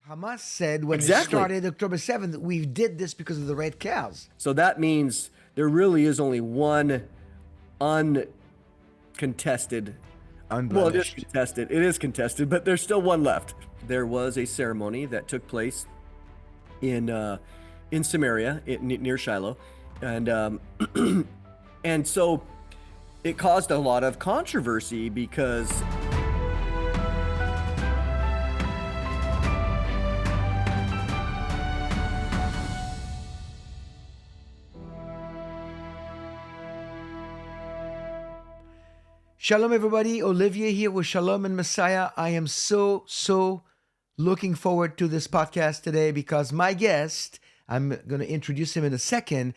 Hamas said when it Exactly. started October 7th, we did this because of the red cows. So that means there really is only one uncontested. Well, it is Unblemished. contested. It is contested, but there's still one left. There was a ceremony that took place in Samaria, near Shiloh, and and so it caused a lot of controversy because Shalom, everybody. Olivier here with Shalom and Messiah. I am so looking forward to this podcast today because my guest, I'm going to introduce him in a second,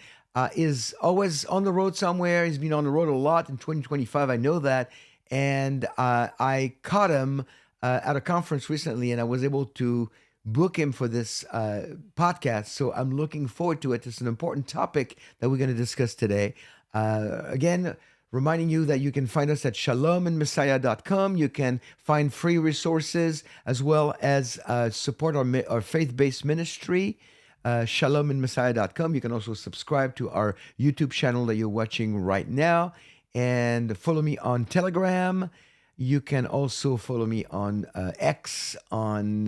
is always on the road somewhere. He's been on the road a lot in 2025. I know that. And I caught him at a conference recently, and I was able to book him for this podcast. So I'm looking forward to it. It's an important topic that we're going to discuss today. Again, reminding you that you can find us at shalomandmessiah.com. You can find free resources as well as support our faith-based ministry, shalomandmessiah.com. You can also subscribe to our YouTube channel that you're watching right now and follow me on Telegram. You can also follow me on X, on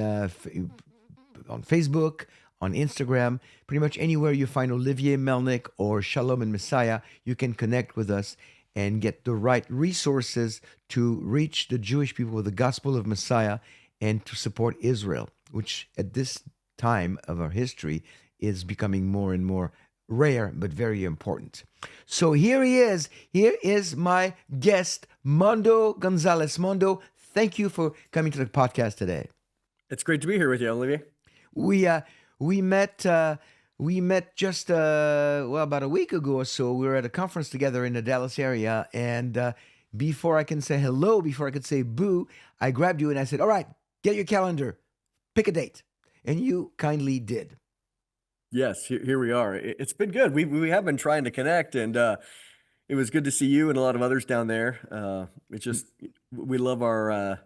Facebook, on Instagram. Pretty much anywhere you find Olivier Melnick or Shalom and Messiah, you can connect with us and get the right resources to reach the Jewish people with the gospel of Messiah and to support Israel, which at this time of our history is becoming more and more rare, but very important. So here he is. Here is my guest, Mondo Gonzales. Mondo, thank you for coming to the podcast today. it's great to be here with you, Olivier. We met just about a week ago or so. We were at a conference together in the Dallas area, and before I can say hello, before I could say boo, I grabbed you and I said, "All right, get your calendar, pick a date," and you kindly did. Yes, here we are. It's been good. We have been trying to connect, and it was good to see you and a lot of others down there. It's just we love our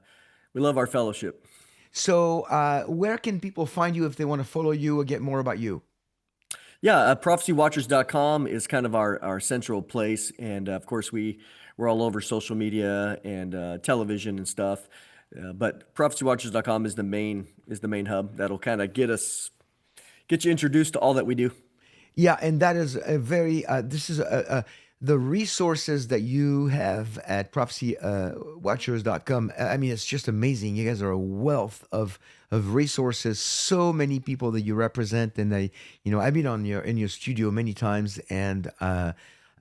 fellowship. So, where can people find you if they want to follow you or get more about you? Yeah, prophecywatchers.com is kind of our central place, and of course we're all over social media and television and stuff. But prophecywatchers.com is the main hub that'll kind of get you introduced to all that we do. Yeah, and that is a very, this is the resources that you have at prophecywatchers.com. I mean, it's just amazing. You guys are a wealth of resources, so many people that you represent. And I've been in your studio many times, and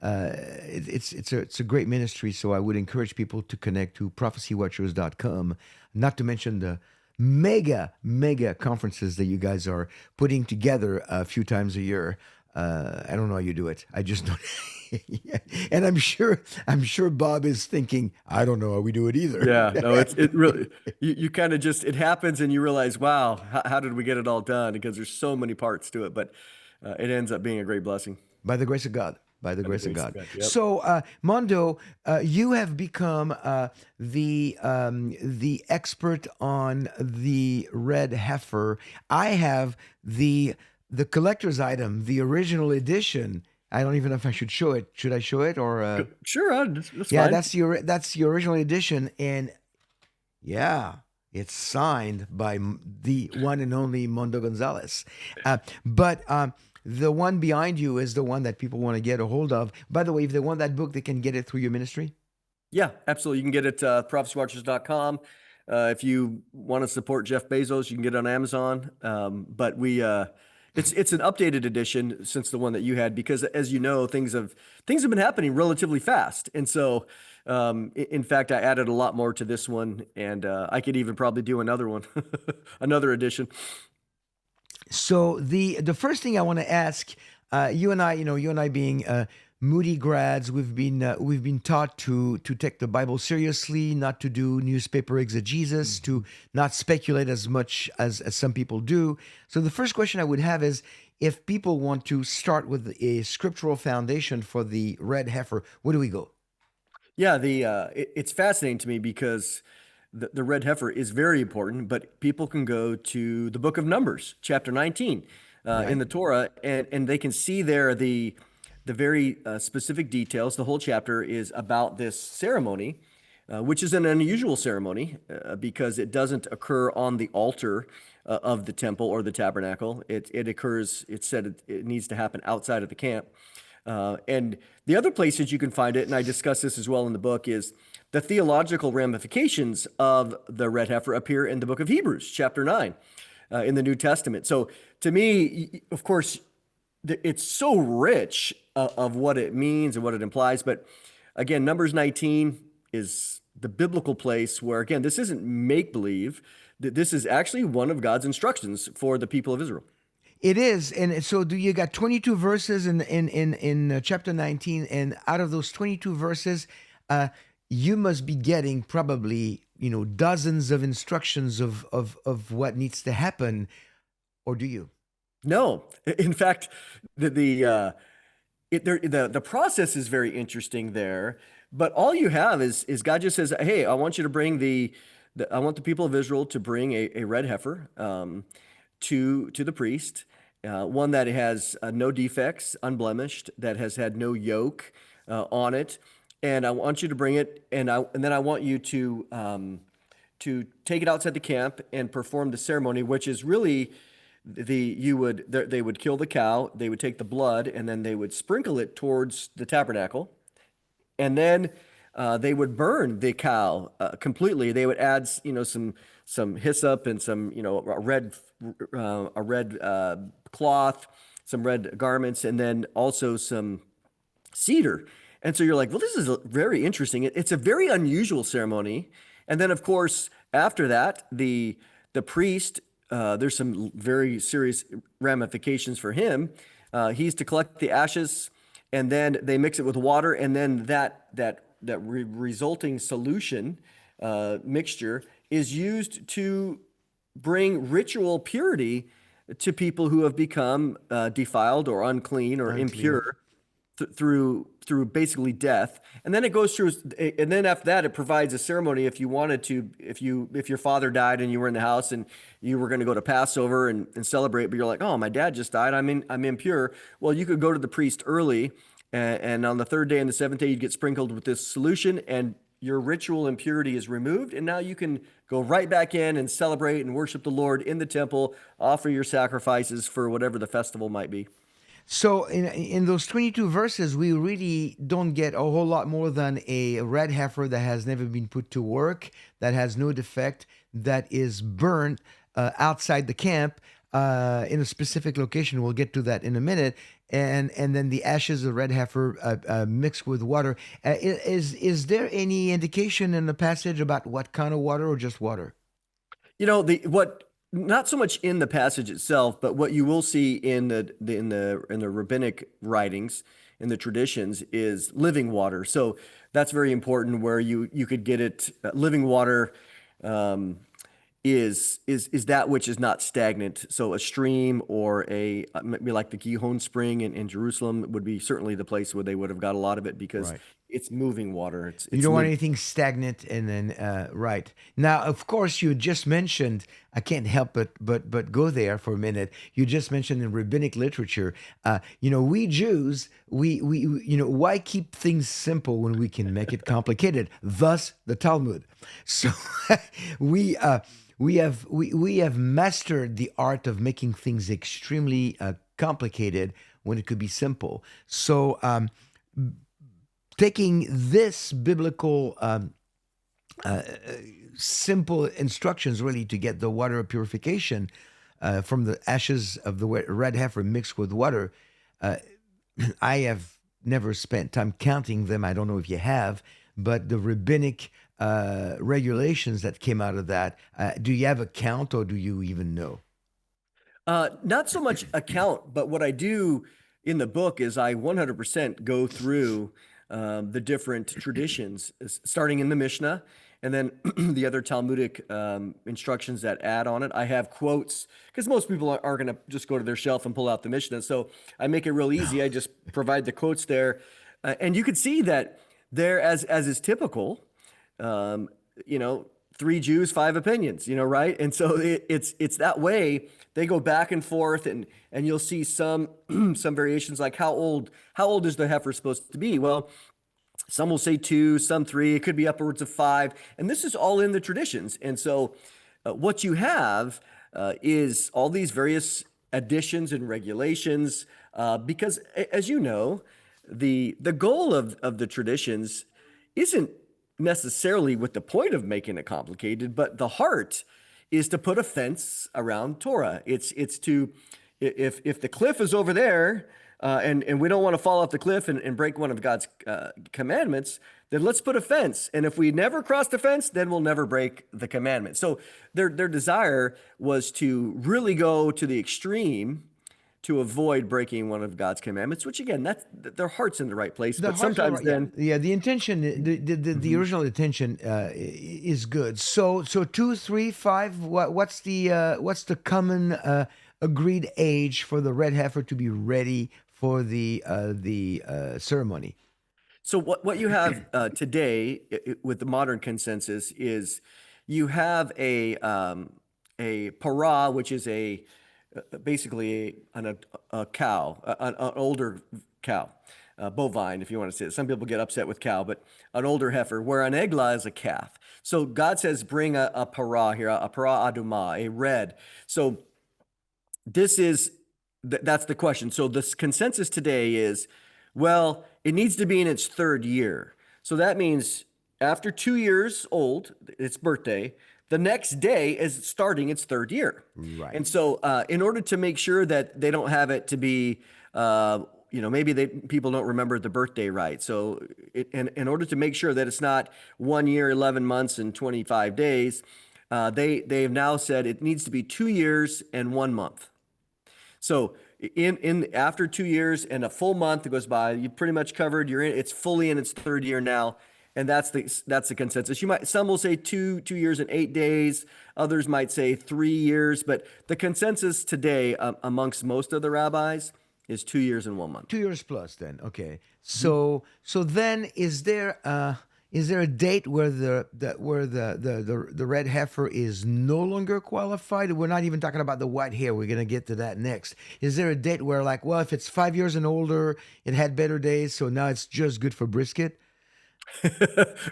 it's a great ministry. So I would encourage people to connect to prophecywatchers.com, not to mention the mega conferences that you guys are putting together a few times a year. I don't know how you do it. I just don't. And I'm sure Bob is thinking, I don't know how we do it either. Yeah, no, it really you kind of just it happens and you realize, wow, how did we get it all done? Because there's so many parts to it, but it ends up being a great blessing. By the grace of God. By the grace of God. Yep. So, Mondo, you have become the expert on the red heifer. I have the collector's item, the original edition. I don't even know if I should show it. Should I show it or? Sure, that's Yeah, fine. that's the original edition, and yeah, it's signed by the one and only Mondo Gonzales. But the one behind you is the one that people want to get a hold of. By the way, if they want that book, they can get it through your ministry? Yeah, absolutely. You can get it prophecywatchers.com. If you want to support Jeff Bezos, you can get it on Amazon. But it's an updated edition since the one that you had, because as you know, things have been happening relatively fast. And so, in fact, I added a lot more to this one, and I could even probably do another one, another edition. So the first thing I want to ask, you and I being Moody grads, we've been taught to take the Bible seriously, not to do newspaper exegesis, to not speculate as much as some people do. So the first question I would have is, if people want to start with a scriptural foundation for the red heifer, where do we go? Yeah, it's fascinating to me because the red heifer is very important, but people can go to the book of Numbers, chapter 19, in Right. the Torah, and they can see there the very specific details. The whole chapter is about this ceremony, which is an unusual ceremony because it doesn't occur on the altar of the temple or the tabernacle. It occurs, it said it needs to happen outside of the camp. And the other places you can find it, and I discuss this as well in the book, is the theological ramifications of the red heifer appear in the book of Hebrews, chapter 9, in the New Testament. So to me, of course, it's so rich of what it means and what it implies. But again, Numbers 19 is the biblical place where, again, this isn't make believe. This is actually one of God's instructions for the people of Israel. It is, and so do you got 22 verses in chapter 19, and out of those 22 verses, you must be getting probably dozens of instructions of what needs to happen, or do you? No, in fact, the process is very interesting there. But all you have is God just says, "Hey, I want you to bring I want the people of Israel to bring a red heifer to the priest, one that has no defects, unblemished, that has had no yoke on it, and I want you to bring it, and then I want you to take it outside the camp and perform the ceremony, which is really." They would kill the cow, they would take the blood, and then they would sprinkle it towards the tabernacle, and then they would burn the cow completely. They would add some hyssop and some a red cloth, some red garments, and then also some cedar. And so you're like, well, this is very interesting. It's a very unusual ceremony. And then, of course, after that, the priest, there's some very serious ramifications for him. He's to collect the ashes, and then they mix it with water, and then that resulting solution mixture is used to bring ritual purity to people who have become defiled or unclean or Unclean. impure through basically death. And then it goes through, and then after that it provides a ceremony if you wanted to, if your father died and you were in the house and you were going to go to Passover and celebrate, but you're like, oh, my dad just died, I'm impure. Well, you could go to the priest early, and on the third day and the seventh day you'd get sprinkled with this solution, and your ritual impurity is removed, and now you can go right back in and celebrate and worship the Lord in the temple, offer your sacrifices for whatever the festival might be. So in those 22 verses, we really don't get a whole lot more than a red heifer that has never been put to work, that has no defect, that is burnt outside the camp in a specific location. We'll get to that in a minute. And then the ashes of red heifer mixed with water. Is there any indication in the passage about what kind of water or just water? What not so much in the passage itself, but what you will see in the rabbinic writings, in the traditions, is living water. So that's very important. Where you could get it, living water is that which is not stagnant. So a stream or maybe like the Gihon spring in Jerusalem would be certainly the place where they would have got a lot of it, because Right. it's moving water. You It's don't want living. anything stagnant, and then right now, of course, you just mentioned. I can't help but go there for a minute. You just mentioned in rabbinic literature. We Jews, we why keep things simple when we can make it complicated? Thus, the Talmud. So we we have mastered the art of making things extremely complicated when it could be simple. So. Taking this biblical simple instructions really to get the water purification from the ashes of the red heifer mixed with water. I have never spent time counting them. I don't know if you have, but the rabbinic regulations that came out of that, do you have a count, or do you even know? Not so much account, but what I do in the book is I 100% go through the different traditions, starting in the Mishnah, and then the other Talmudic instructions that add on it. I have quotes, because most people aren't going to just go to their shelf and pull out the Mishnah. So I make it real easy. I just provide the quotes there. And you could see that there, as is typical, um, you know, three Jews, five opinions, right? And so it's that way. They go back and forth, and you'll see some some variations, like how old is the heifer supposed to be? Well, some will say two, some three. It could be upwards of five, and this is all in the traditions. And so, what you have is all these various additions and regulations, because, as you know, the goal of the traditions isn't necessarily with the point of making it complicated, but the heart is to put a fence around Torah. It's to, if the cliff is over there, and we don't want to fall off the cliff and break one of God's commandments, then let's put a fence. And if we never cross the fence, then we'll never break the commandment. So their desire was to really go to the extreme to avoid breaking one of God's commandments, which again, that's their heart's in the right place. The But hearts are sometimes right. Yeah, then, yeah. The intention, the original intention is good. So 2, 3, 5. What's the common agreed age for the red heifer to be ready for the ceremony? so what you have today with the modern consensus is you have a para, which is basically a cow, an older cow, bovine, if you want to say it. Some people get upset with cow, but an older heifer, where an eglah is a calf. So God says, bring a para here, a para aduma, a red. So this is that's the question. So this consensus today is, well, it needs to be in its third year. So that means after 2 years old, its birthday, the next day is starting its third year. Right. And so, in order to make sure that they don't have it to be, maybe people don't remember the birthday right. So, in order to make sure that it's not 1 year, 11 months, and 25 days, they've now said it needs to be 2 years and 1 month. So in after 2 years and a full month goes by, you pretty much covered. It's fully in its third year now, and that's the consensus. Some will say two years and 8 days. Others might say 3 years, but the consensus today amongst most of the rabbis is 2 years and 1 month. 2 years plus. Then okay. So then is there a date where the red heifer is no longer qualified? We're not even talking about the white hair. We're gonna get to that next. Is there a date where, like, well, if it's 5 years and older, it had better days, so now it's just good for brisket?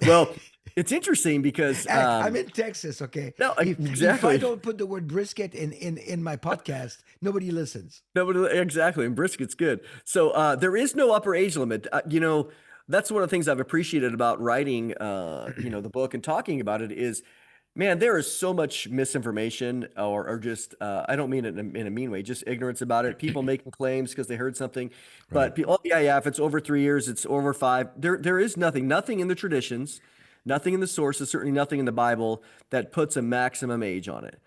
Well, it's interesting because I'm in Texas, okay? no, If I exactly. don't put the word brisket in my podcast, nobody listens. No, but exactly, and brisket's good. So there is no upper age limit. That's one of the things I've appreciated about writing, the book and talking about it is, man, there is so much misinformation, or just I don't mean it in a mean way, just ignorance about it. People making claims because they heard something, Right. but oh yeah, if it's over 3 years, it's over five. There is nothing in the traditions, nothing in the sources, certainly nothing in the Bible that puts a maximum age on it.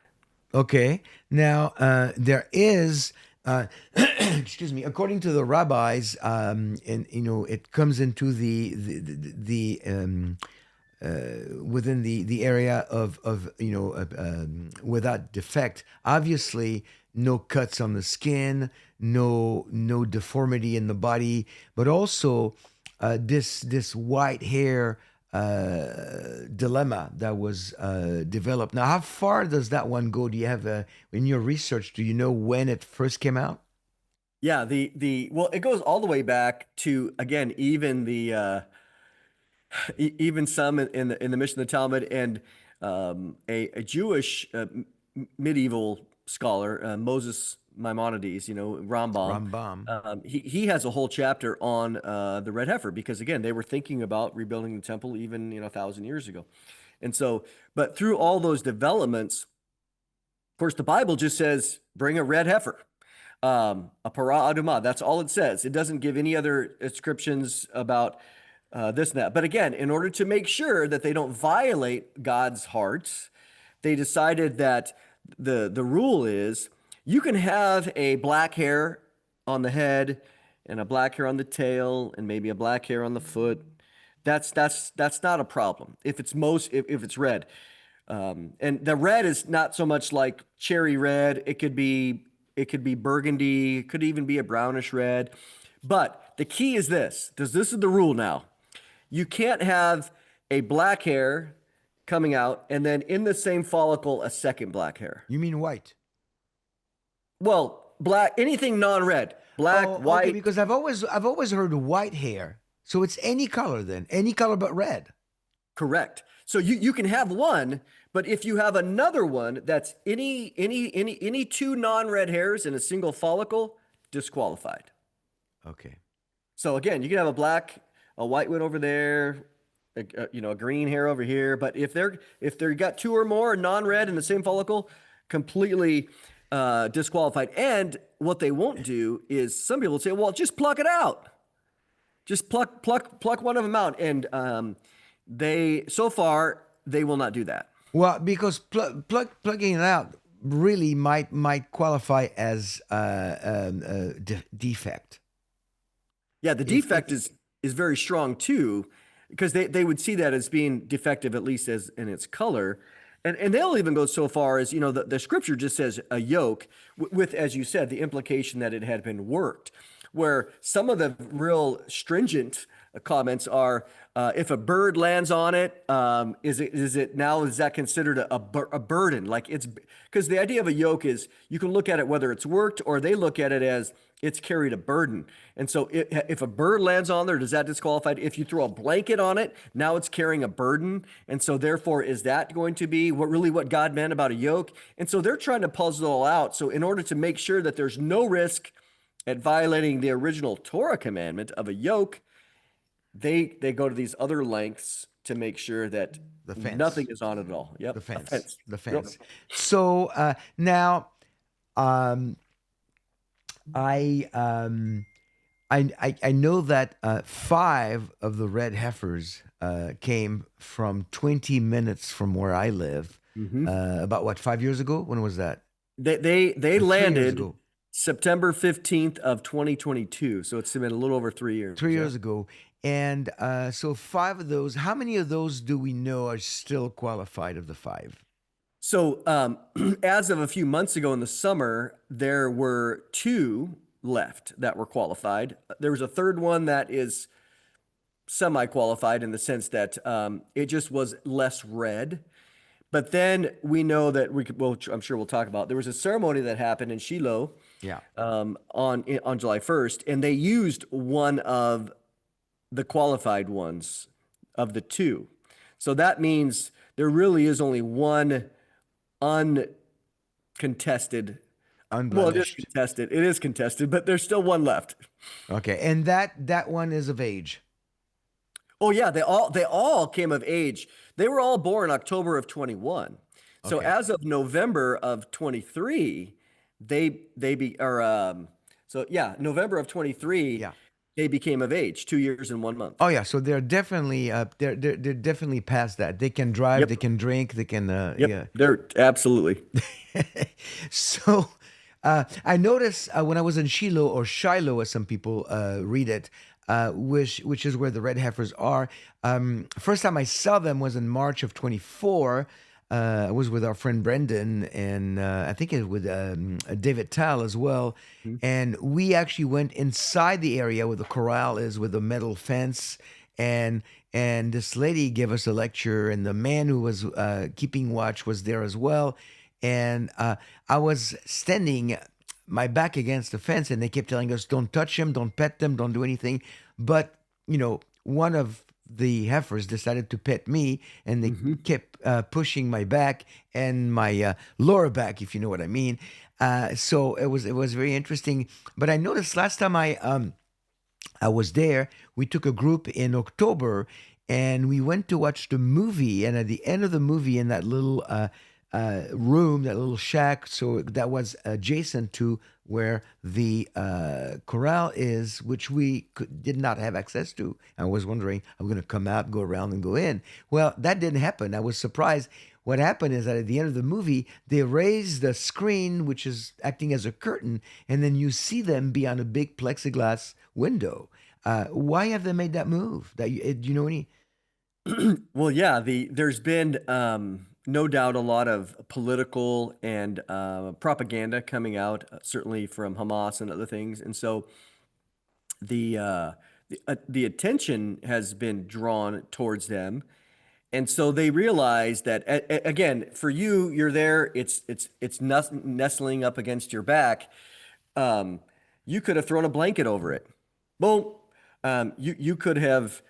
Okay. Now, there is, excuse me, according to the rabbis, and it comes into within the area of without defect. Obviously, no cuts on the skin, no deformity in the body, but also this white hair dilemma that was developed. Now, how far does that one go? Do you have in your research? Do you know when it first came out? Yeah, well, it goes all the way back to, again, even even some in the Mishnah, the Talmud, and a Jewish medieval scholar, Moses Maimonides, Rambam. Rambam. He has a whole chapter on the red heifer, because again, they were thinking about rebuilding the temple even 1,000 years ago. And so, but through all those developments, of course, the Bible just says bring a red heifer, a para aduma. That's all it says. It doesn't give any other inscriptions about this and that. But again, in order to make sure that they don't violate God's hearts, they decided that the rule is you can have a black hair on the head and a black hair on the tail and maybe a black hair on the foot. That's not a problem if it's red. And the red is not so much like cherry red. It could be burgundy. It could even be a brownish red. But the key is this, because this is the rule now. You can't have a black hair coming out, and then in the same follicle, a second black hair. You mean white? Well, black, anything non-red, black, Oh, okay. white, Because I've always heard white hair. So it's any color then, any color but red. correct. So you can have one, but if you have another one that's any two non-red hairs in a single follicle, disqualified. Okay. So again, you can have a white one over there, a green hair over here. But if they're got two or more non-red in the same follicle, completely disqualified. And what they won't do is some people say, well, just pluck it out. Just pluck one of them out. And so far they will not do that. Well, because plugging it out really might qualify as defect. Yeah, the defect is very strong too, because they would see that as being defective, at least as in its color. And they'll even go so far as, the scripture just says a yoke with, as you said, the implication that it had been worked, where some of the real stringent comments are, if a bird lands on it, is that considered a burden? Like it's because the idea of a yoke is you can look at it whether it's worked, or they look at it as it's carried a burden. And so if a bird lands on there, does that disqualify it? If you throw a blanket on it, now it's carrying a burden. And so therefore, is that going to be what God meant about a yoke? And so they're trying to puzzle it all out. So in order to make sure that there's no risk at violating the original Torah commandment of a yoke, they go to these other lengths to make sure that The fence. nothing is on it at all. Yep. The A fence. The Yep. fence. So now, um, I I know that five of the red heifers came from 20 minutes from where I live. Mhm. About what, 5 years ago? When was that? They 3 years landed ago. September 15th of 2022. So it's been a little over 3 years. 3 years ago. And so five of those, how many of those do we know are still qualified of the five? So as of a few months ago in the summer, there were two left that were qualified. There was a third one that is semi-qualified in the sense that it just was less red. But then we know that I'm sure we'll talk about. There was a ceremony that happened in Shiloh Yeah. on July 1st, and they used one of the qualified ones of the two. So that means there really is only one uncontested. Well, it is Unblemished. contested. It is contested, but there's still one left. Okay. And that one is of age. Oh yeah, they all came of age. They were all born October of 21. So Okay. as of November of 23, November of 23, Yeah. they became of age, 2 years and 1 month. Oh yeah, so they're definitely they're definitely past that. They can drive, Yep. they can drink, they can Yep, yeah. they're absolutely. So I noticed when I was in Shiloh, or Shiloh as some people read it, which is where the red heifers are. First time I saw them was in March of 24. I was with our friend Brendan, and I think it was with David Tal as well. Mhm. And we actually went inside the area where the corral is, with a metal fence. And this lady gave us a lecture, and the man who was keeping watch was there as well. And I was standing my back against the fence, and they kept telling us, "Don't touch them, don't pet them, don't do anything." But one of the heifers decided to pet me, and they Mhm. kept pushing my back and my lower back, if you know what I mean. So it was very interesting. But I noticed last time I was there, we took a group in October, and we went to watch the movie. And at the end of the movie, in that little room, that little shack, so that was adjacent to where the corral is, which we did not have access to. I was wondering, I'm going to come out, go around, and go in. Well, that didn't happen. I was surprised. What happened is that at the end of the movie, they raised the screen, which is acting as a curtain, and then you see them beyond a big plexiglass window. Why have they made that move? Do you know any? Well, yeah, there's been no doubt a lot of political and propaganda coming out, certainly from Hamas and other things, and so the attention has been drawn towards them, And so they realized that again, for you, you're there. It's nestling up against your back. Um, you could have thrown a blanket over it. Boom. You could have,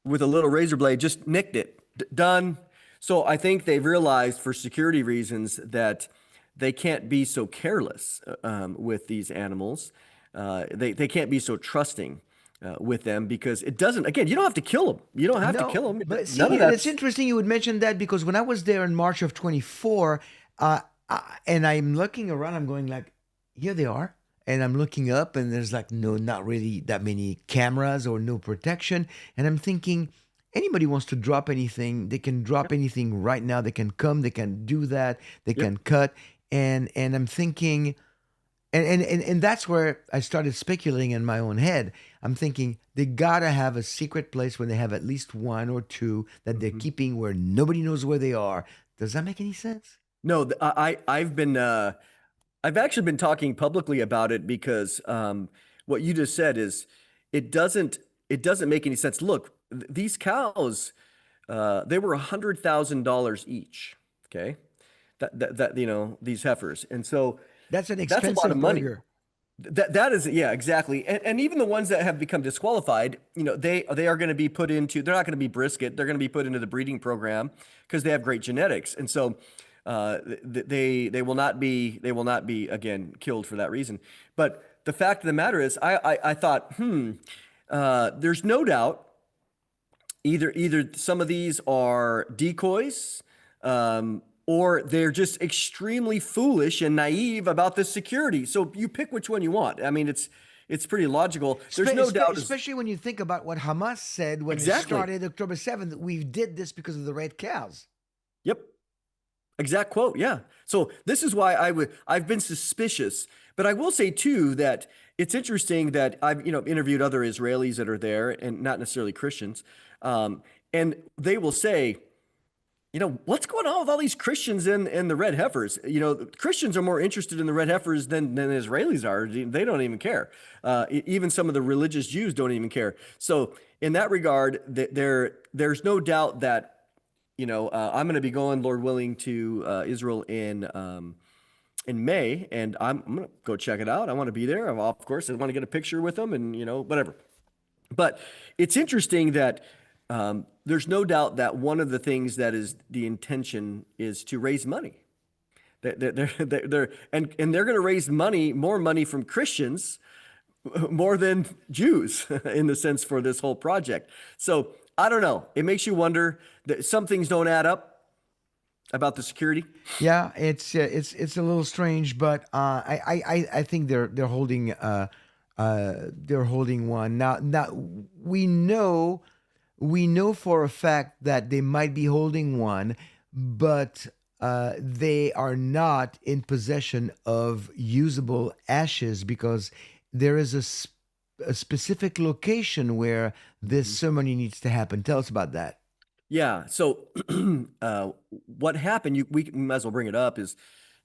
with a little razor blade, just nicked it. Done. So I think they've realized for security reasons that they can't be so careless with these animals. They can't be so trusting with them because it doesn't, again, you don't have to kill them. You don't have to No, kill them. but see, None of it's that's, interesting you would mention that because when I was there in March of 24, and I'm looking around, I'm going like, here they are. And I'm looking up and there's like no, not really that many cameras or no protection. And I'm thinking, anybody wants to drop anything, they can drop yep, anything right now. They can come, they can do that, they yep. can cut. And I'm thinking, and that's where I started speculating in my own head. I'm thinking they gotta have a secret place where they have at least one or two that they're Mhm. keeping where nobody knows where they are. Does that make any sense? No, I've actually been talking publicly about it because what you just said is it doesn't it doesn't make any sense. Look, these cows, they were $100,000 each. Okay, these heifers, and so That's an that's a lot of expensive money. burger. That is, yeah, exactly. And even the ones that have become disqualified, they are going to be put into, they're not going to be brisket. They're going to be put into the breeding program because they have great genetics. And so they will not be again killed for that reason. But the fact of the matter is, I thought, there's no doubt either some of these are decoys, or they're just extremely foolish and naive about the security. So you pick which one you want. I mean, it's pretty logical. There's no doubt. Especially when you think about what Hamas said when it Exactly. started October 7th, we did this because of the red cows. Yep. Exact quote. Yeah. So this is why I've been suspicious, but I will say too that it's interesting that I've interviewed other Israelis that are there and not necessarily Christians, and they will say, what's going on with all these Christians and the red heifers? Christians are more interested in the red heifers than Israelis are. They don't even care. Even some of the religious Jews don't even care. So in that regard, there's no doubt that I'm going to be going, Lord willing, to Israel in May, and I'm going to go check it out. I want to be there. Of course, I want to get a picture with them, and whatever. But it's interesting that there's no doubt that one of the things that is the intention is to raise money. And they're going to raise more money from Christians more than Jews in the sense for this whole project. So I don't know. It makes you wonder that some things don't add up about the security. Yeah, it's a little strange, but I think they're holding one now. Now we know we know for a fact that they might be holding one, but they are not in possession of usable ashes because there is a specific location where this ceremony needs to happen. Tell us about that. Yeah. So what happened? We might as well bring it up. Is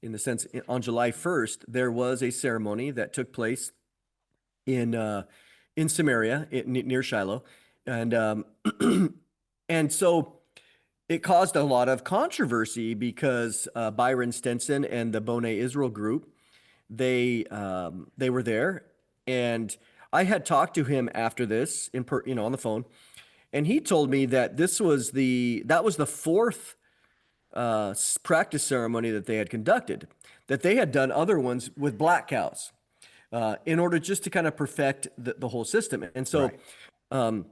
in the sense on July 1st there was a ceremony that took place in Samaria near Shiloh, and and so it caused a lot of controversy because Byron Stenson and the Boneh Israel group they were there, and I had talked to him after this on the phone, and he told me that that was the fourth practice ceremony that they had conducted, that they had done other ones with black cows in order just to kind of perfect the whole system. And so, Right. um,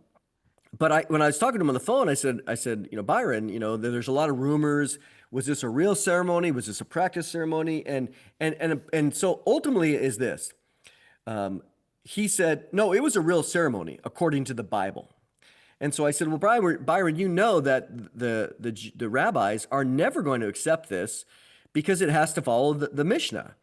but when I was talking to him on the phone, I said, Byron, there's a lot of rumors. Was this a real ceremony? Was this a practice ceremony? And so ultimately is this. Um, he said, no, it was a real ceremony according to the Bible. And so I said, well, Byron, you know that the rabbis are never going to accept this because it has to follow the Mishnah.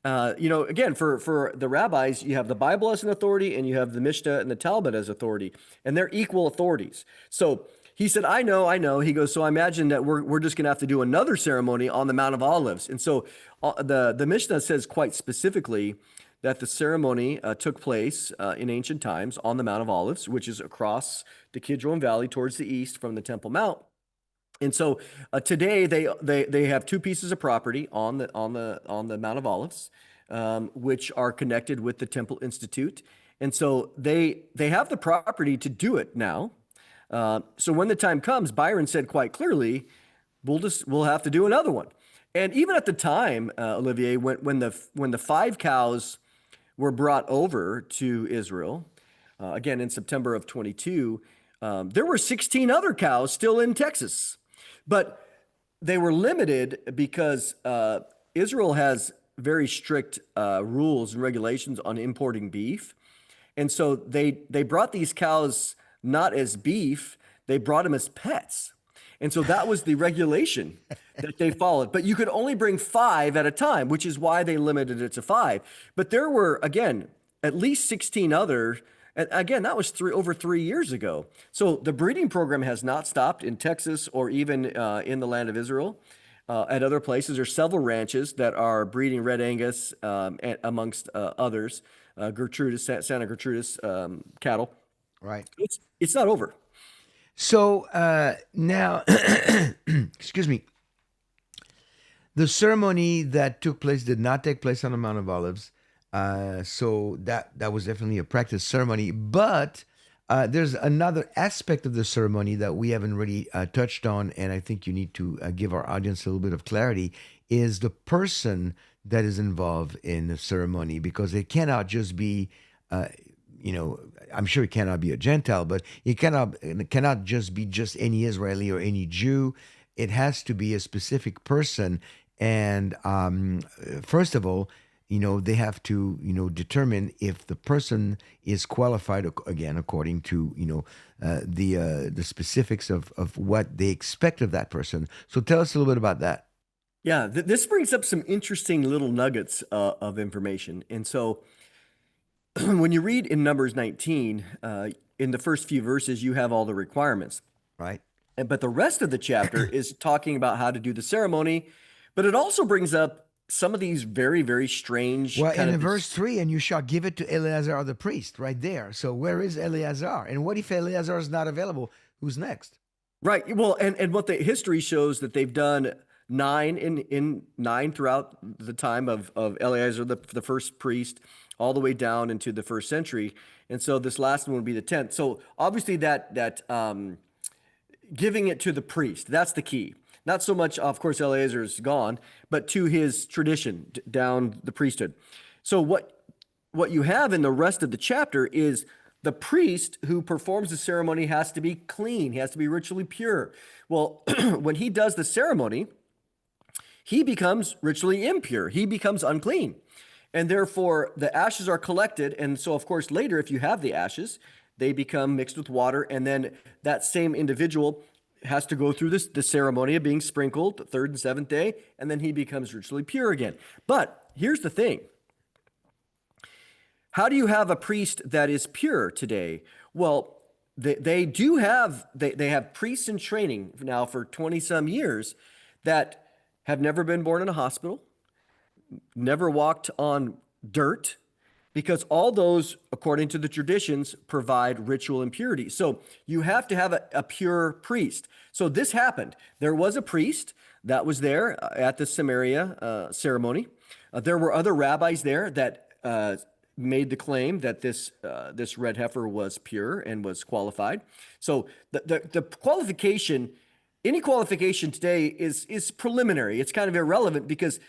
Again, for the rabbis, you have the Bible as an authority, and you have the Mishnah and the Talmud as authority, and they're equal authorities. So he said, I know, I know. He goes, so I imagine that we're just going to have to do another ceremony on the Mount of Olives. And so the Mishnah says quite specifically that the ceremony took place in ancient times on the Mount of Olives, which is across the Kidron Valley towards the east from the Temple Mount. And so today they have two pieces of property on the Mount of Olives, which are connected with the Temple Institute, and so they have the property to do it now. So when the time comes, Byron said quite clearly, we'll have to do another one. And even at the time, Olivier, when the five cows were brought over to Israel, again in September of 22, there were 16 other cows still in Texas, but they were limited because Israel has very strict rules and regulations on importing beef. And so they brought these cows not as beef, they brought them as pets. And so that was the regulation that they followed. But you could only bring five at a time, which is why they limited it to five. But there were, again, at least 16 others. And again, that was over 3 years ago. So the breeding program has not stopped in Texas or even in the land of Israel. At other places, there's several ranches that are breeding red Angus, amongst others, Santa Gertrudis cattle. Right. It's not over. So now, excuse me, the ceremony that took place did not take place on the Mount of Olives. So that was definitely a practice ceremony. But there's another aspect of the ceremony that we haven't really touched on, and I think you need to give our audience a little bit of clarity, is the person that is involved in the ceremony, because it cannot just be, I'm sure it cannot be a Gentile, but it cannot just be just any Israeli or any Jew. It has to be a specific person. And first of all, they have to, determine if the person is qualified, again, according to, the specifics of what they expect of that person. So tell us a little bit about that. Yeah, this brings up some interesting little nuggets of information. And so when you read in Numbers 19, in the first few verses, you have all the requirements. Right. But the rest of the chapter is talking about how to do the ceremony, but it also brings up some of these very, very strange Well, kind and of in verse 3, and you shall give it to Eleazar the priest, right there. So where is Eleazar? And what if Eleazar is not available? Who's next? right. Well, and what the history shows that they've done nine throughout the time of Eleazar, the first priest, all the way down into the first century. And so this last one would be the 10th. So obviously that giving it to the priest, that's the key. Not so much, of course, Eleazar is gone, but to his tradition down the priesthood. So what you have in the rest of the chapter is the priest who performs the ceremony has to be clean. He has to be ritually pure. Well, when he does the ceremony, he becomes ritually impure. He becomes unclean. And therefore, the ashes are collected. And so, of course, later, if you have the ashes, they become mixed with water. And then that same individual has to go through the ceremony of being sprinkled the third and seventh day. And then he becomes ritually pure again. But here's the thing. How do you have a priest that is pure today? Well, they have priests in training now for 20 some years that have never been born in a hospital, never walked on dirt, because all those, according to the traditions, provide ritual impurity. So you have to have a pure priest. So this happened. There was a priest that was there at the Samaria ceremony. There were other rabbis there that made the claim that this red heifer was pure and was qualified. So the qualification, any qualification today is preliminary. It's kind of irrelevant because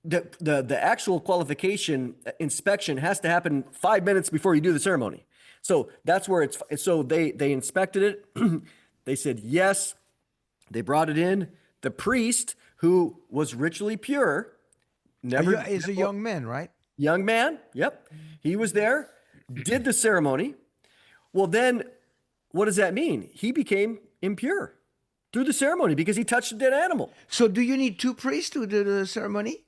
the actual qualification inspection has to happen 5 minutes before you do the ceremony. So that's where so they inspected it. They said yes. They brought it in. The priest, who was ritually pure, Is a young man, right? young man, yep, he was there, did the ceremony. Well, then what does that mean? He became impure through the ceremony because he touched a dead animal. So do you need two priests to do the ceremony?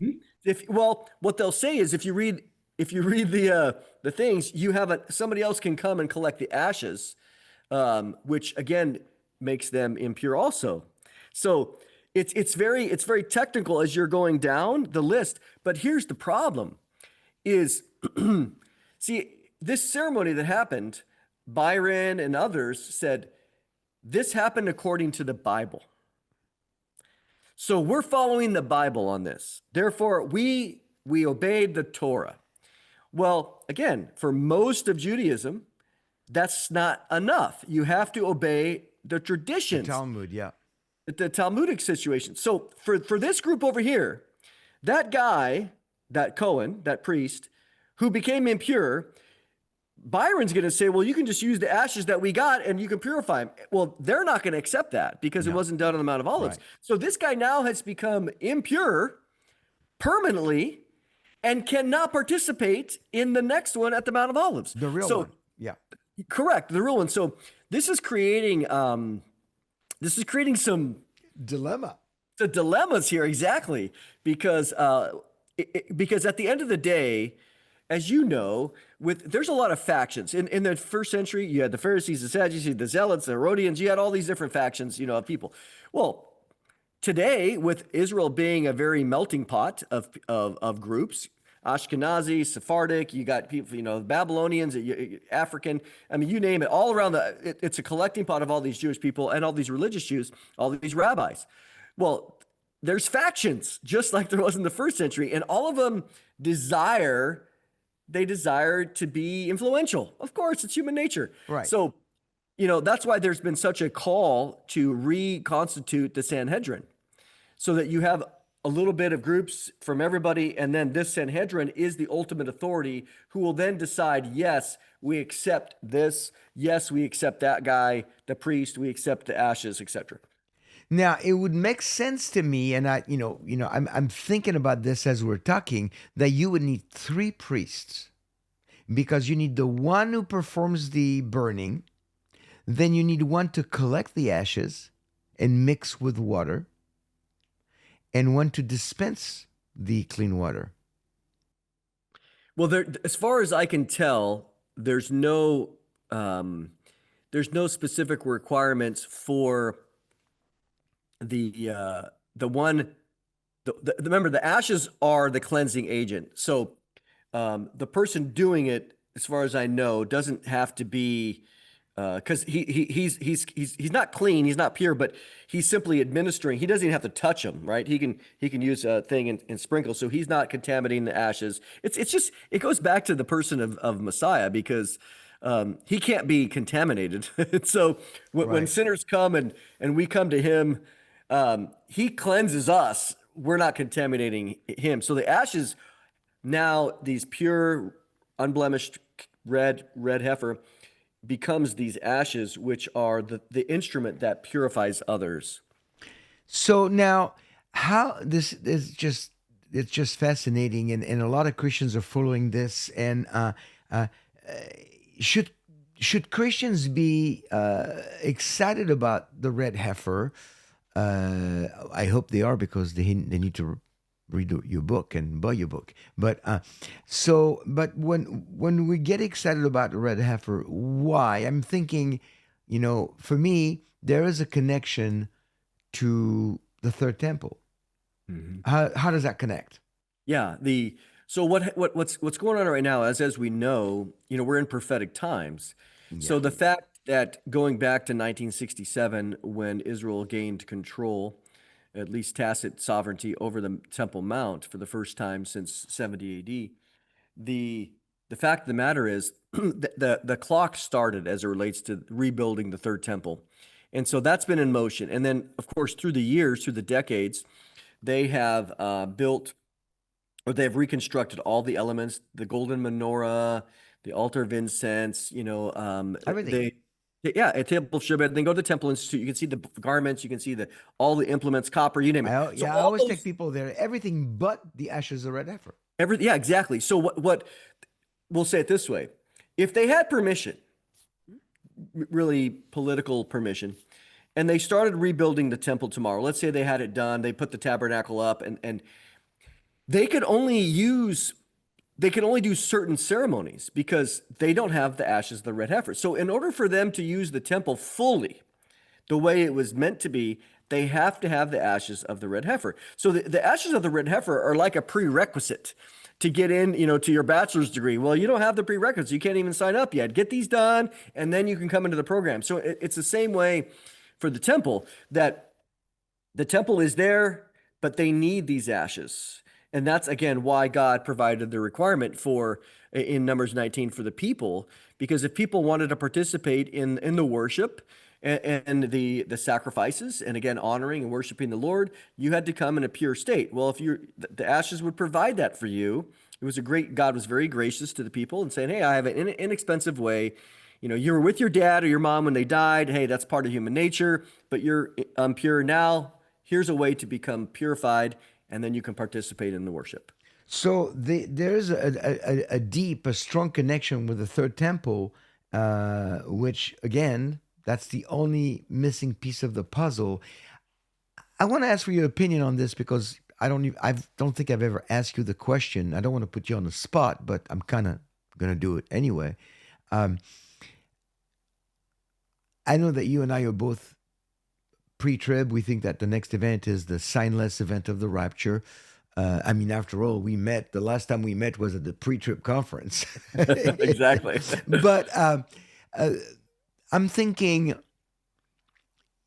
What they'll say is if you read the things, you have somebody else can come and collect the ashes, which again makes them impure also. So it's very technical as you're going down the list. But here's the problem: is see, this ceremony that happened, Byron and others said this happened according to the Bible. So we're following the Bible on this. Therefore, we obeyed the Torah. Well, again, for most of Judaism, that's not enough. You have to obey the The traditions, Talmud, yeah. the Talmudic situation. So for this group over here, that guy, that Cohen, that priest, who became impure, Byron's going to say, well, you can just use the ashes that we got and you can purify them. Well, they're not going to accept that because it No. wasn't done on the Mount of Olives. Right. So this guy now has become impure permanently and cannot participate in the next one at the Mount of Olives. The real So one. Yeah. correct, the real one. So this is creating some Dilemma. the dilemmas here, exactly, because because at the end of the day, as you know, there's a lot of factions in the first century. You had the Pharisees, the Sadducees, the Zealots, the Herodians. You had all these different factions, of people. Well, today, with Israel being a very melting pot of groups, Ashkenazi, Sephardic, you got people, Babylonians, African, I mean, you name it, all around it's a collecting pot of all these Jewish people and all these religious Jews, all these rabbis. Well, there's factions, just like there was in the first century, and all of them desire to be influential. Of course, it's human nature. Right. So, that's why there's been such a call to reconstitute the Sanhedrin so that you have a little bit of groups from everybody. And then this Sanhedrin is the ultimate authority who will then decide, yes, we accept this. Yes, we accept that guy, the priest, we accept the ashes, etc. Now, it would make sense to me, and I'm thinking about this as we're talking, that you would need three priests because you need the one who performs the burning, then you need one to collect the ashes and mix with water, and one to dispense the clean water. Well, as far as I can tell, there's no specific requirements for remember, the ashes are the cleansing agent. So the person doing it, as far as I know, doesn't have to be because he's not clean, he's not pure, but he's simply administering. He doesn't even have to touch them, right? He can use a thing and sprinkle, so he's not contaminating the ashes. It's just, it goes back to the person of Messiah, because he can't be contaminated. So when sinners come and we come to him, he cleanses us. We're not contaminating him. So the ashes, now these pure, unblemished red heifer, becomes these ashes, which are the instrument that purifies others. So now, how this is just it's just fascinating, and a lot of Christians are following this. And should Christians be excited about the red heifer? I hope they are, because they need to read your book and buy your book. But when we get excited about the red heifer, why? I'm thinking, for me, there is a connection to the third temple. Mm-hmm. How does that connect? Yeah. So what's going on right now, as we know, we're in prophetic times. Yeah. So the fact that going back to 1967, when Israel gained control, at least tacit sovereignty over the Temple Mount for the first time since 70 AD, the fact of the matter is the clock started as it relates to rebuilding the third temple. And so that's been in motion. And then, of course, through the decades, they have built, or they've reconstructed all the elements, the golden menorah, the altar of incense, Everything. a Temple of Shabbat. Then go to the Temple Institute. You can see the garments. You can see all the implements, copper, you name it. I always take people there. Everything but the ashes of red heifer. Yeah, exactly. So what we'll say it this way: if they had permission, really political permission, and they started rebuilding the temple tomorrow, let's say they had it done, they put the tabernacle up, and they could only do certain ceremonies because they don't have the ashes of the red heifer. So in order for them to use the temple fully, the way it was meant to be, they have to have the ashes of the red heifer. So the ashes of the red heifer are like a prerequisite to get in, to your bachelor's degree. Well, you don't have the prerequisites. You can't even sign up yet. Get these done, and then you can come into the program. So it's the same way for the temple, that the temple is there. but they need these ashes. And that's again why God provided the requirement for in Numbers 19 for the people, because if people wanted to participate in the worship and the sacrifices, and again honoring and worshiping the Lord, you had to come in a pure state. Well, if you're the ashes would provide that for you. It was a great, God was very gracious to the people and saying, hey, I have an inexpensive way. You were with your dad or your mom when they died. Hey, that's part of human nature, but you're pure now. Here's a way to become purified, and then you can participate in the worship. So there's a deep, a strong connection with the third temple, which again, that's the only missing piece of the puzzle. I want to ask for your opinion on this because I don't think I've ever asked you the question. I don't want to put you on the spot, but I'm kind of gonna do it anyway. Um, I know that you and I are both pre-trib. We think that the next event is the signless event of the rapture. I mean, after all, we met. The last time we met was at the pre-trib conference. Exactly. But uh, I'm thinking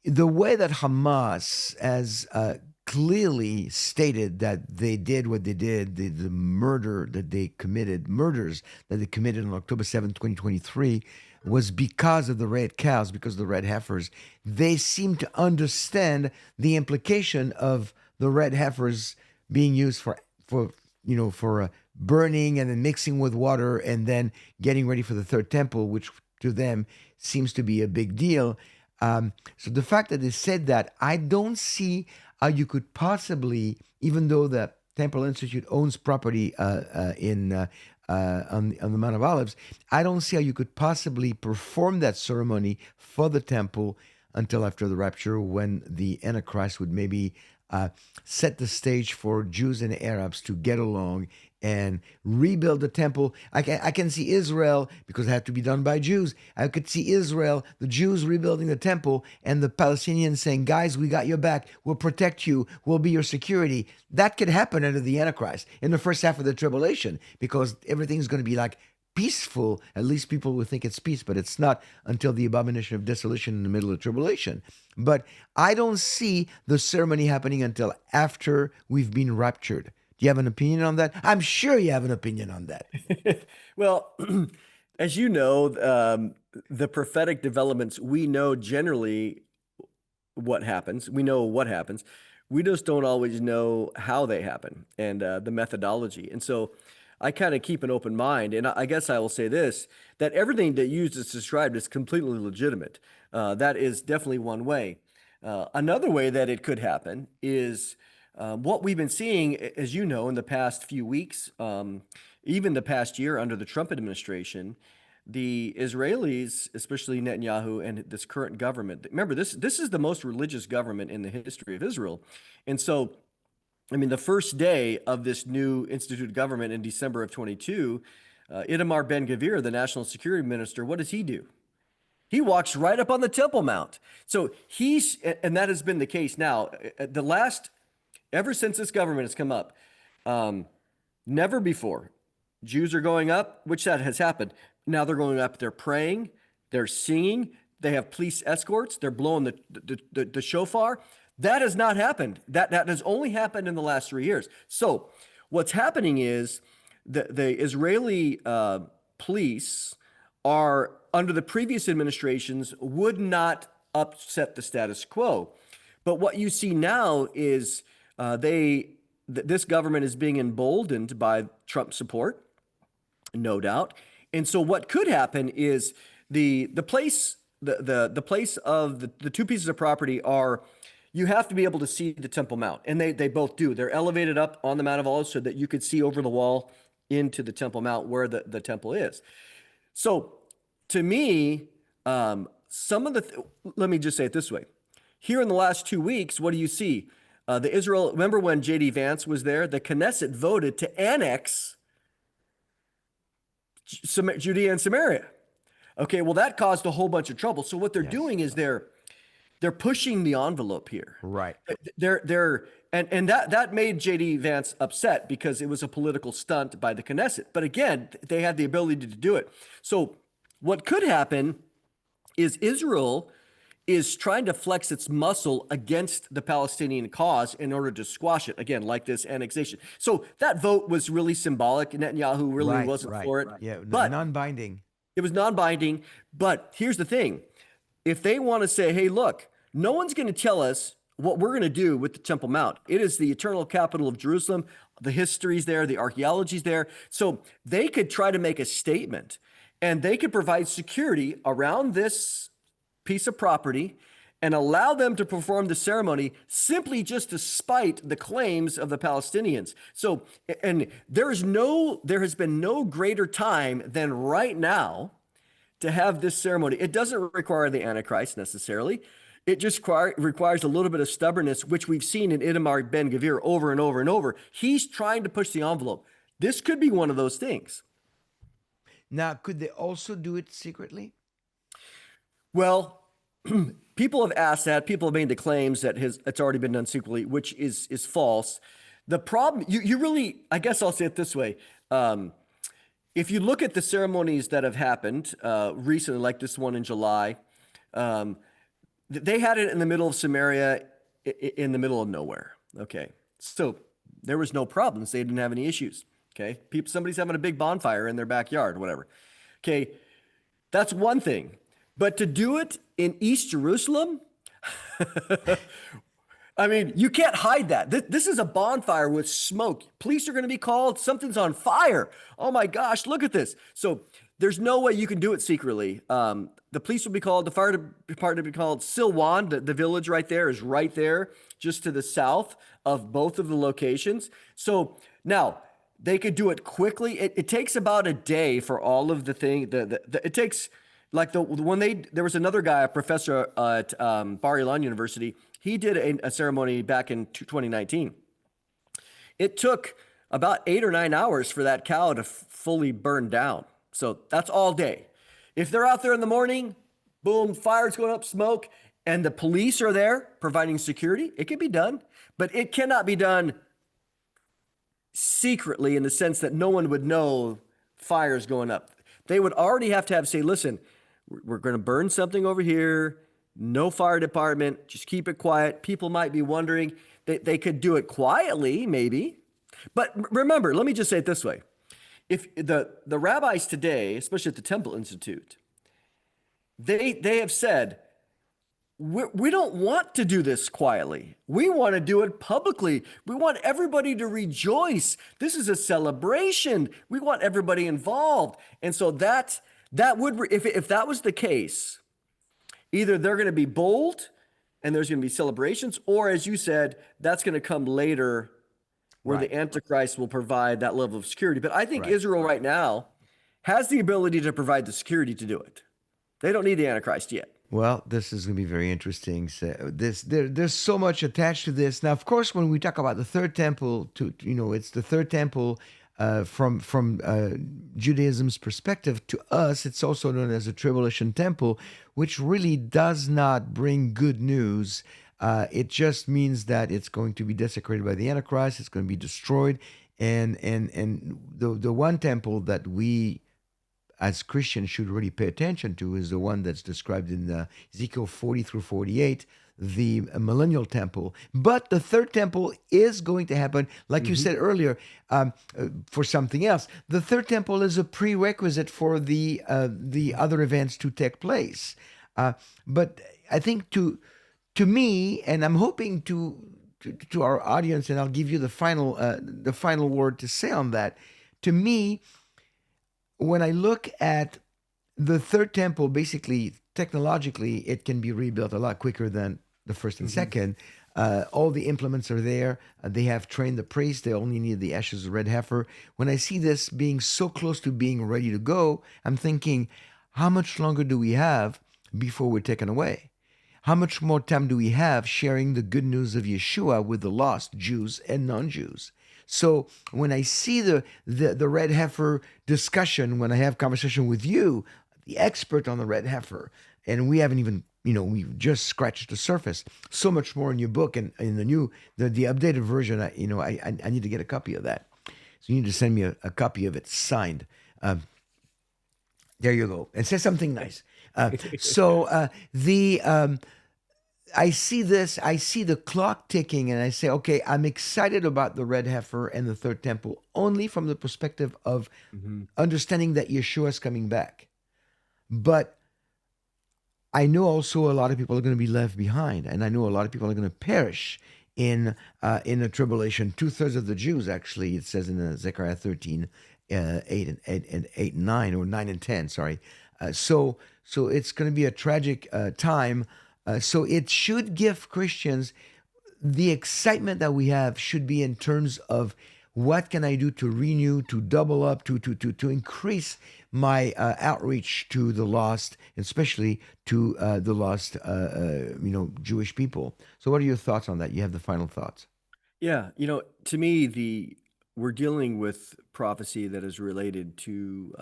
the way that Hamas has clearly stated that they did what they did, the murder that they committed, murders that they committed on October 7th, 2023, was because of the red cows, because of the red heifers. They seem to understand the implication of the red heifers being used for burning and then mixing with water and then getting ready for the third temple, which to them seems to be a big deal. So the fact that they said that, I don't see how you could possibly, even though the Temple Institute owns property on the Mount of Olives, I don't see how you could possibly perform that ceremony for the temple until after the rapture, when the Antichrist would maybe set the stage for Jews and Arabs to get along and rebuild the temple. I can see Israel, because it had to be done by Jews. I could see Israel, the Jews rebuilding the temple, and the Palestinians saying, guys, we got your back. We'll protect you. We'll be your security. That could happen under the Antichrist in the first half of the tribulation, because everything's going to be like peaceful. At least people will think it's peace, but it's not until the abomination of desolation in the middle of the tribulation. But I don't see the ceremony happening until after we've been raptured. Do you have an opinion on that? I'm sure you have an opinion on that. Well, as you know, the prophetic developments, we know generally what happens. We know what happens. We just don't always know how they happen and the methodology. And so I kind of keep an open mind. And I guess I will say this, that everything that you just described is completely legitimate. That is definitely one way. Another way that it could happen is what we've been seeing, as you know, in the past few weeks, even the past year under the Trump administration, the Israelis, especially Netanyahu and this current government. Remember, this is the most religious government in the history of Israel, and so, I mean, the first day of this new instituted government in December of 22, Itamar Ben-Gvir, the national security minister, what does he do? He walks right up on the Temple Mount. So and that has been the case now. Ever since this government has come up, never before. Jews are going up, which that has happened. Now they're going up, they're praying, they're singing, they have police escorts, they're blowing the shofar. That has not happened. That has only happened in the last 3 years. So what's happening is the Israeli police are, under the previous administrations, would not upset the status quo. But what you see now is this government is being emboldened by Trump support, no doubt. And so what could happen is the place of the two pieces of property are, you have to be able to see the Temple Mount, and they both do. They're elevated up on the Mount of Olives so that you could see over the wall into the Temple Mount where the temple is. So to me, let me just say it this way. Here in the last 2 weeks, what do you see? Remember when J.D. Vance was there? The Knesset voted to annex Judea and Samaria. Okay, well, that caused a whole bunch of trouble. So what they're doing is they're pushing the envelope here. Right. And that made J.D. Vance upset because it was a political stunt by the Knesset. But again, they had the ability to do it. So what could happen is Israel is trying to flex its muscle against the Palestinian cause in order to squash it. Again, like this annexation. So that vote was really symbolic. Netanyahu really Right, wasn't right. for it, Yeah, but non-binding. it was non-binding. But here's the thing. If they want to say, hey, look, no one's going to tell us what we're going to do with the Temple Mount. It is the eternal capital of Jerusalem. The history's there, the archaeology's there. So they could try to make a statement and they could provide security around this piece of property and allow them to perform the ceremony simply just to spite the claims of the Palestinians. So, and there has been no greater time than right now to have this ceremony. It doesn't require the Antichrist necessarily. It just requires a little bit of stubbornness, which we've seen in Itamar Ben-Gvir over and over and over. He's trying to push the envelope. This could be one of those things. Now, could they also do it secretly? Well, people have asked that. People have made the claims that it's already been done secretly, which is false. The problem, you really, I guess I'll say it this way. If you look at the ceremonies that have happened recently, like this one in July, they had it in the middle of Samaria, in the middle of nowhere. Okay, so there was no problems. They didn't have any issues. Okay, somebody's having a big bonfire in their backyard, whatever. Okay, that's one thing. But to do it in East Jerusalem, I mean, you can't hide that. This is a bonfire with smoke. Police are going to be called. Something's on fire. Oh my gosh, look at this. So there's no way you can do it secretly. The police will be called. The fire department will be called. Silwan, the village right there, is right there, just to the south of both of the locations. So now they could do it quickly. It takes about a day for all of the thing. It takes like there was another guy, a professor at Bar Ilan University. He did a ceremony back in 2019. It took about 8 or 9 hours for that cow to fully burn down. So that's all day. If they're out there in the morning, boom, fire's going up, smoke, and the police are there providing security, it can be done, but it cannot be done secretly in the sense that no one would know fire's going up. They would already have to say, listen, we're going to burn something over here. No fire department. Just keep it quiet. People might be wondering. They could do it quietly, maybe. But remember, let me just say it this way. If the rabbis today, especially at the Temple Institute, they have said, we don't want to do this quietly. We want to do it publicly. We want everybody to rejoice. This is a celebration. We want everybody involved. And so that would, if that was the case, either they're going to be bold and there's going to be celebrations, or as you said, that's going to come later where the Antichrist will provide that level of security. But I think Israel right now has the ability to provide the security to do it. They don't need the Antichrist yet. Well, this is going to be very interesting. So there's so much attached to this. Now, of course, when we talk about the third temple, it's the third temple from Judaism's perspective. To us, it's also known as the Tribulation Temple, which really does not bring good news. It just means that it's going to be desecrated by the Antichrist. It's going to be destroyed, and the one temple that we as Christians should really pay attention to is the one that's described in Ezekiel 40 through 48, the millennial temple. But the third temple is going to happen, like you said earlier, for something else. The third temple is a prerequisite for the other events to take place. But I think to me, and I'm hoping to our audience, and I'll give you the final word to say on that. To me, when I look at the third temple, basically, technologically, it can be rebuilt a lot quicker than the first and second. All the implements are there. They have trained the priests. They only need the ashes of red heifer. When I see this being so close to being ready to go, I'm thinking, how much longer do we have before we're taken away? How much more time do we have sharing the good news of Yeshua with the lost Jews and non-Jews? So when I see the red heifer discussion, when I have conversation with you, the expert on the red heifer, and we haven't even, we've just scratched the surface. So much more in your book and in the updated version. I need to get a copy of that. So you need to send me a copy of it signed. There you go. And say something nice. The I see this, I see the clock ticking, and I say, okay, I'm excited about the red heifer and the third temple only from the perspective of Mhm. understanding that Yeshua is coming back. But I know also a lot of people are going to be left behind, and I know a lot of people are going to perish in the tribulation. 2/3 of the Jews, actually, it says in Zechariah 13, 8 and 9, or 9 and 10. Sorry. So it's going to be a tragic time. So it should give Christians the excitement that we have should be in terms of what can I do to renew, to double up, to increase my outreach to the lost, especially to the lost, Jewish people. So, what are your thoughts on that? You have the final thoughts. Yeah, to me, we're dealing with prophecy that is related to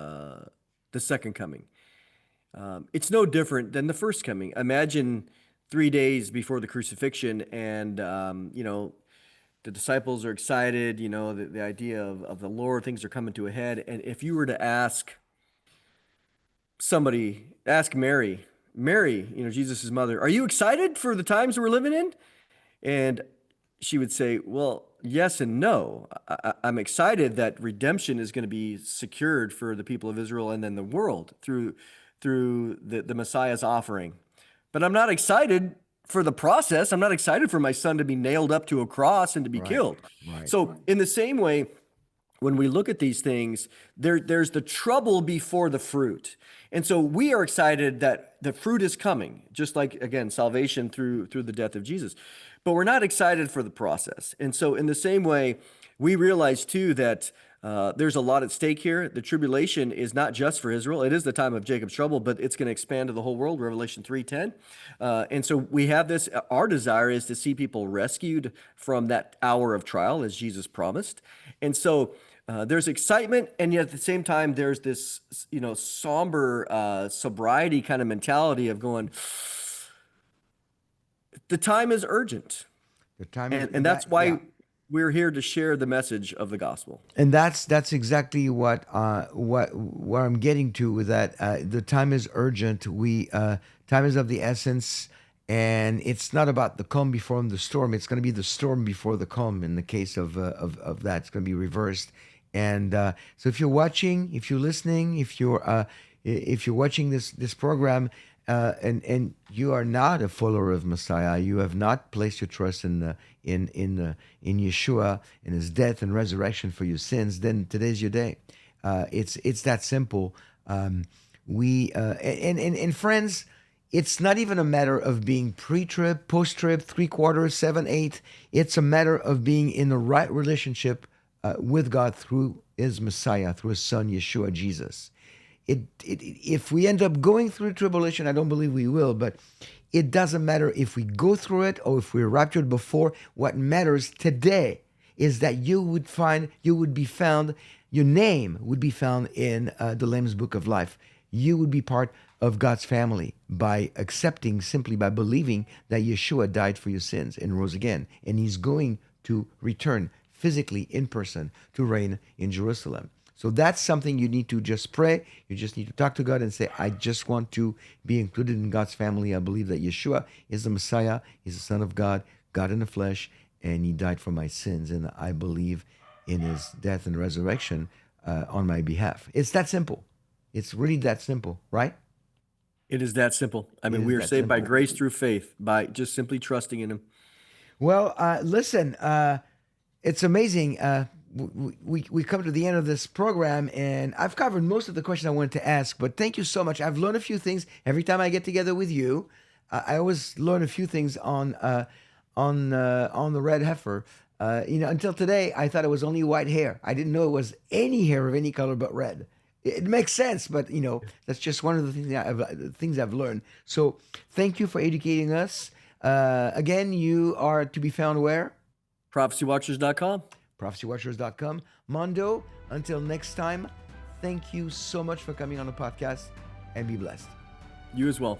the second coming. It's no different than the first coming. Imagine 3 days before the crucifixion, and the disciples are excited. The idea of the Lord, things are coming to a head. And if you were to ask somebody, ask Mary, Jesus' mother, are you excited for the times we're living in? And she would say, well, yes and no. I'm excited that redemption is going to be secured for the people of Israel and then the world through the Messiah's offering. But I'm not excited for the process. I'm not excited for my son to be nailed up to a cross and to be Right, killed. right, So in the same way, when we look at these things, there's the trouble before the fruit. And so we are excited that the fruit is coming, just like, again, salvation through the death of Jesus. But we're not excited for the process. And so in the same way, we realize too that there's a lot at stake here. The tribulation is not just for Israel. It is the time of Jacob's trouble, but it's going to expand to the whole world, Revelation 3:10. And so we have this, our desire is to see people rescued from that hour of trial, as Jesus promised. And so there's excitement, and yet at the same time, there's this, somber sobriety kind of mentality of going, the time is urgent. the time is And that's that. Yeah, why we're here to share the message of the gospel. and that's exactly what I'm getting to with that. The time is urgent. Time is of the essence, and it's not about the calm before the storm. It's going to be the storm before the calm. In the case of that, it's going to be reversed. And so, if you're watching, if you're listening, if you're watching this program, and you are not a follower of Messiah, you have not placed your trust in Yeshua, in His death and resurrection for your sins, then today's your day. It's that simple. And friends, it's not even a matter of being pre-trib, post-trib, 3/4, 7, 8. It's a matter of being in the right relationship with God through His Messiah, through His Son, Yeshua, Jesus. If we end up going through tribulation, I don't believe we will, but it doesn't matter if we go through it or if we're raptured before. What matters today is that you would be found, your name would be found in the Lamb's Book of Life. You would be part of God's family by accepting, simply by believing that Yeshua died for your sins and rose again. And He's going to return physically in person to reign in Jerusalem. So that's something you need to just pray. You just need to talk to God and say, I just want to be included in God's family. I believe that Yeshua is the Messiah. He's the Son of God, God in the flesh, and He died for my sins. And I believe in His death and resurrection on my behalf. It's that simple. It's really that simple, right? It is that simple. I mean, is we are that saved by simple. grace through faith, by just simply trusting in Him. Well, listen, it's amazing. We come to the end of this program, and I've covered most of the questions I wanted to ask. But thank you so much. I've learned a few things every time I get together with you. I always learn a few things on the red heifer. Until today, I thought it was only white hair. I didn't know it was any hair of any color but red. It makes sense, but that's just one of the things I've learned. So thank you for educating us. Again, you are to be found where? ProphecyWatchers.com. ProphecyWatchers.com. Mondo, until next time, thank you so much for coming on the podcast, and be blessed. You as well.